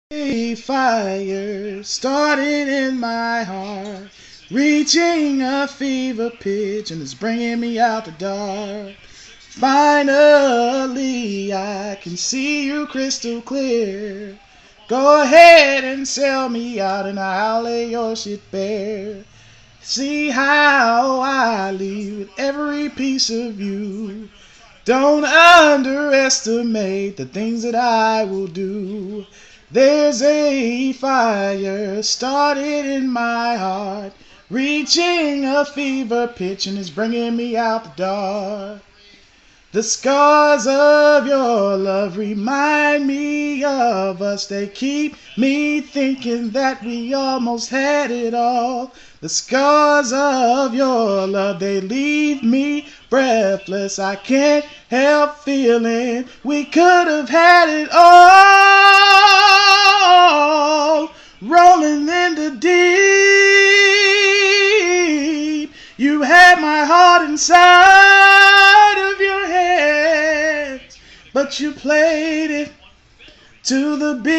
A fire started in my heart, reaching a fever pitch, and it's bringing me out the dark. Finally, I can see you crystal clear. Go ahead and sell me out, and I'll lay your shit bare. See how I leave with every piece of you. Don't underestimate the things that I will do. There's a fire started in my heart, reaching a fever pitch, and it's bringing me out the dark. The scars of your love remind me of us. They keep me thinking that we almost had it all. The scars of your love, they leave me breathless. I can't help feeling we could have had it all. Rolling in the deep, you had my heart inside of your hands, but you played it to the beat.